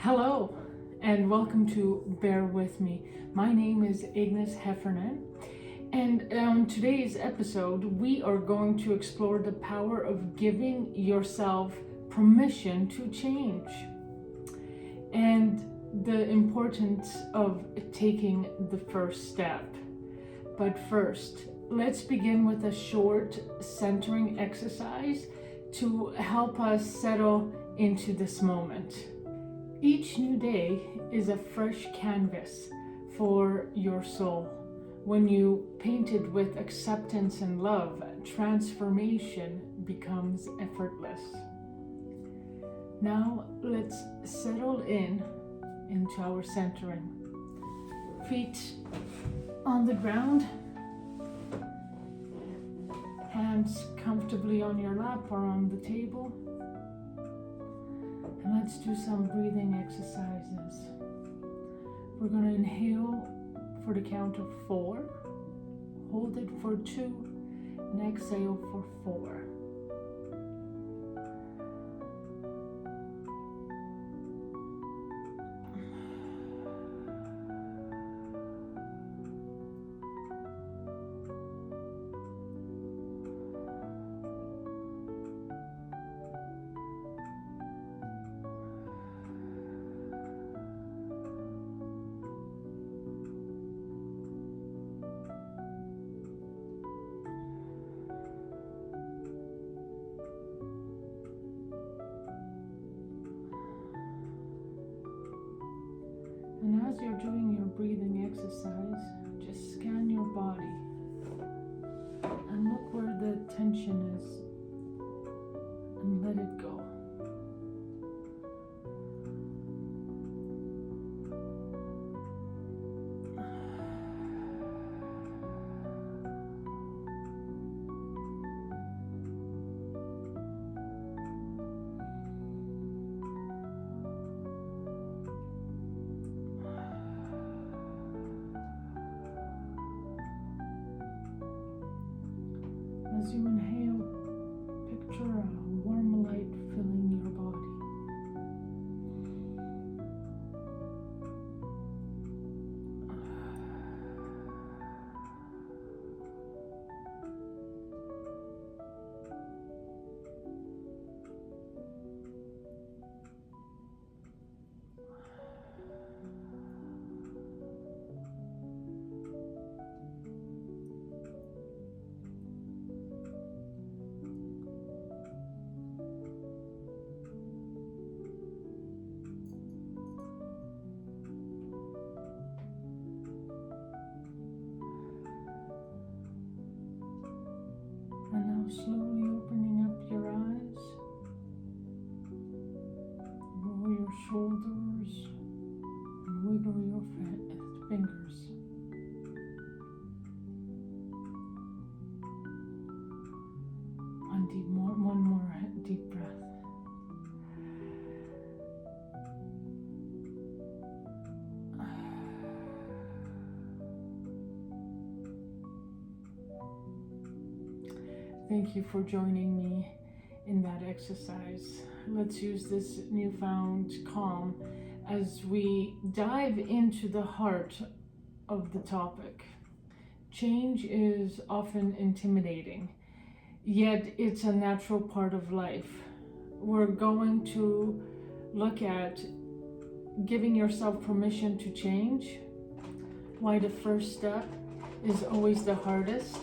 Hello, and welcome to Bear With Me. My name is Agnes Heffernan, and on today's episode, we are going to explore the power of giving yourself permission to change and the importance of taking the first step. But first, let's begin with a short centering exercise to help us settle into this moment. Each new day is a fresh canvas for your soul. When you paint it with acceptance and love, transformation becomes effortless. Now let's settle into our centering. Feet on the ground, hands comfortably on your lap or on the table. And let's do some breathing exercises. We're going to inhale for the count of 4, hold it for 2, and exhale for 4. And as you're doing your breathing exercise, just scan your body and look where the tension is and let it go. As you inhale, picture a warm light filling your body. And now slowly opening up your eyes, roll your shoulders, and wiggle your fingers. One more deep breath. Thank you for joining me in that exercise. Let's use this newfound calm as we dive into the heart of the topic. Change is often intimidating, yet it's a natural part of life. We're going to look at giving yourself permission to change, why the first step is always the hardest,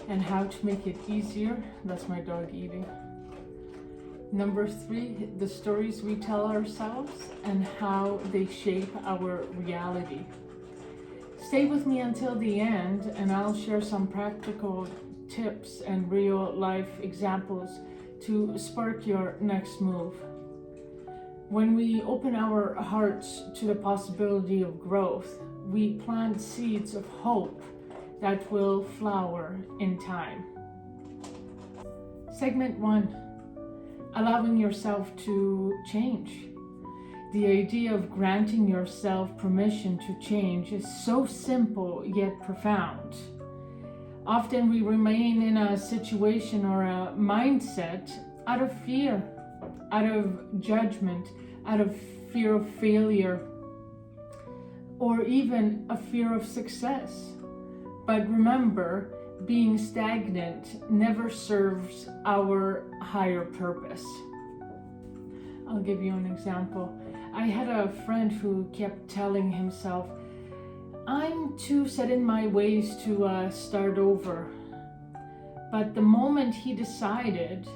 and how to make it easier. That's my dog eating. Number 3, the stories we tell ourselves and how they shape our reality. Stay with me until the end, and I'll share some practical tips and real life examples to spark your next move. When we open our hearts to the possibility of growth, we plant seeds of hope that will flower in time. Segment 1, allowing yourself to change. The idea of granting yourself permission to change is so simple yet profound. Often we remain in a situation or a mindset out of fear, out of judgment, out of fear of failure, or even a fear of success. But remember, being stagnant never serves our higher purpose. I'll give you an example. I had a friend who kept telling himself, I'm too set in my ways to start over. But the moment he decided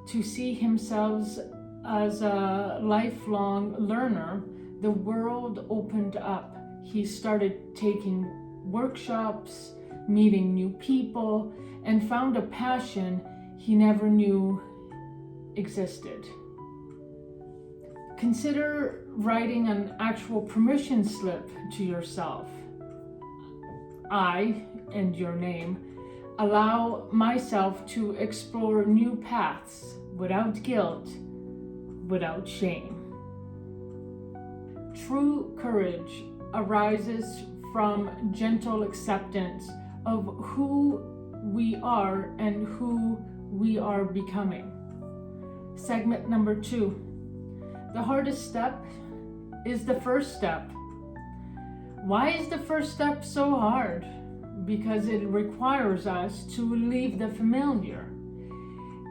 to see himself as a lifelong learner, the world opened up. He started taking workshops, meeting new people, and found a passion he never knew existed. Consider writing an actual permission slip to yourself. I, and your name, allow myself to explore new paths without guilt, without shame. True courage arises from gentle acceptance of who we are and who we are becoming. Segment number 2. The hardest step is the first step. Why is the first step so hard? Because it requires us to leave the familiar.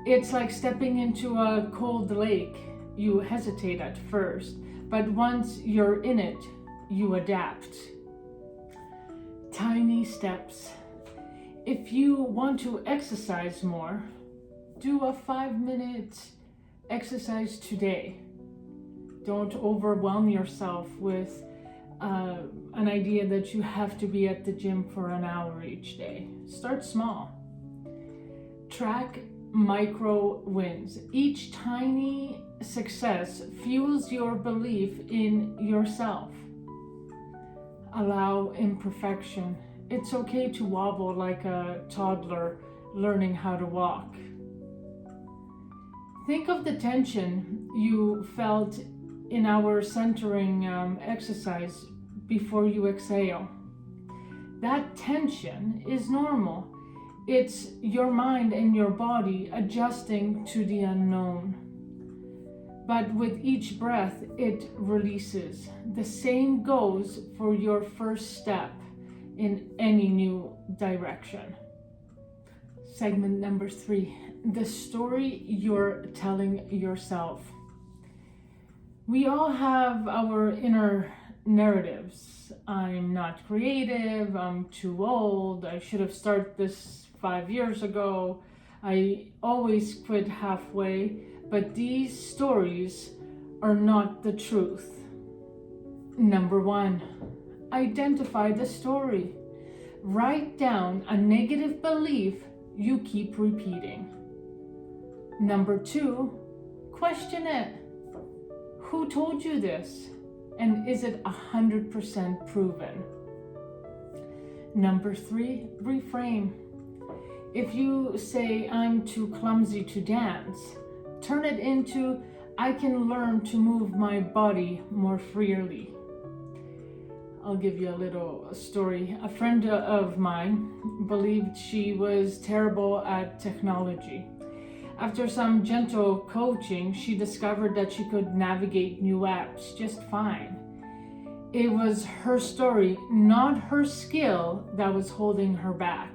It's like stepping into a cold lake. You hesitate at first, but once you're in it, you adapt. Tiny steps. If you want to exercise more, do a 5-minute exercise today. Don't overwhelm yourself with an idea that you have to be at the gym for an hour each day. Start small. Track micro wins. Each tiny success fuels your belief in yourself. Allow imperfection. It's okay to wobble like a toddler learning how to walk. Think of the tension you felt in our centering exercise before you exhale. That tension is normal. It's your mind and your body adjusting to the unknown. But with each breath, it releases. The same goes for your first step in any new direction. Segment number 3, the story you're telling yourself. We all have our inner narratives. I'm not creative, I'm too old, I should have started this 5 years ago, I always quit halfway, but these stories are not the truth. Number 1, identify the story. Write down a negative belief you keep repeating. Number 2, question it. Who told you this? And is it 100% proven? Number 3, reframe. If you say, I'm too clumsy to dance, turn it into, I can learn to move my body more freely. I'll give you a little story. A friend of mine believed she was terrible at technology. After some gentle coaching, she discovered that she could navigate new apps just fine. It was her story, not her skill, that was holding her back.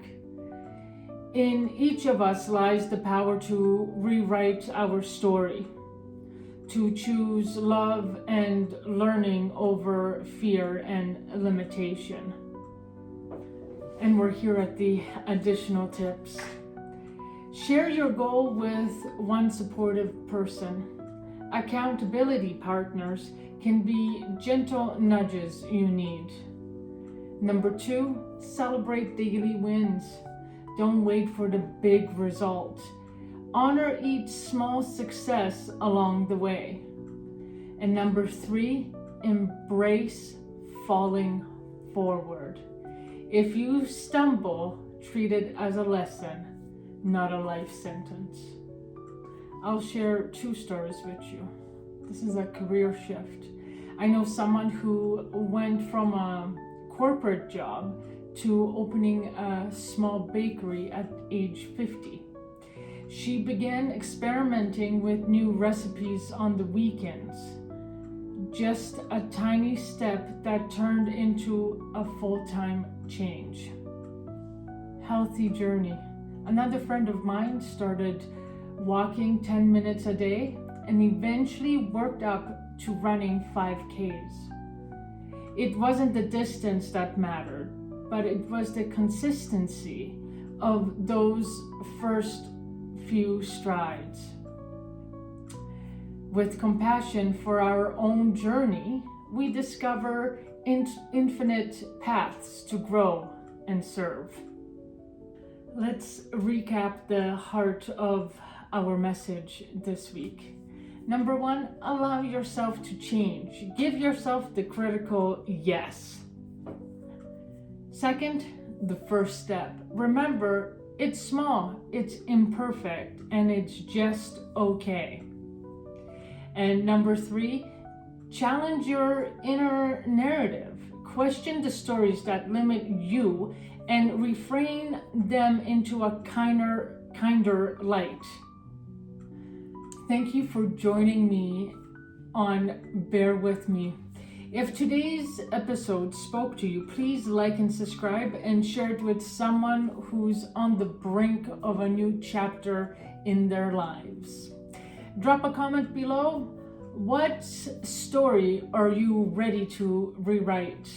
In each of us lies the power to rewrite our story, to choose love and learning over fear and limitation. And we're here at the additional tips. Share your goal with one supportive person. Accountability partners can be gentle nudges you need. Number 2, celebrate daily wins. Don't wait for the big result. Honor each small success along the way. And number 3, embrace falling forward. If you stumble, treat it as a lesson, not a life sentence. I'll share 2 stories with you. This is a career shift. I know someone who went from a corporate job to opening a small bakery at age 50. She began experimenting with new recipes on the weekends. just a tiny step that turned into a full-time change. Healthy journey. Another friend of mine started walking 10 minutes a day and eventually worked up to running 5Ks. It wasn't the distance that mattered, but it was the consistency of those first few strides. With compassion for our own journey, we discover infinite paths to grow and serve. Let's recap the heart of our message this week. Number one, allow yourself to change. Give yourself the critical yes. Second, the first step. Remember, it's small, it's imperfect, and it's just okay. And number three, challenge your inner narrative. Question the stories that limit you and reframe them into a kinder light. Thank you for joining me on Bear With Me. If today's episode spoke to you, please like and subscribe and share it with someone who's on the brink of a new chapter in their lives. Drop a comment below. What story are you ready to rewrite?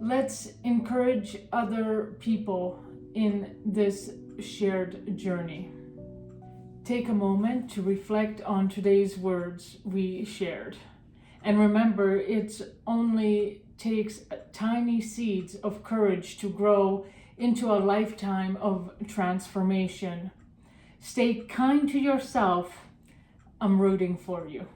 Let's encourage other people in this shared journey. Take a moment to reflect on today's words we shared. And remember, it only takes tiny seeds of courage to grow into a lifetime of transformation. Stay kind to yourself. I'm rooting for you.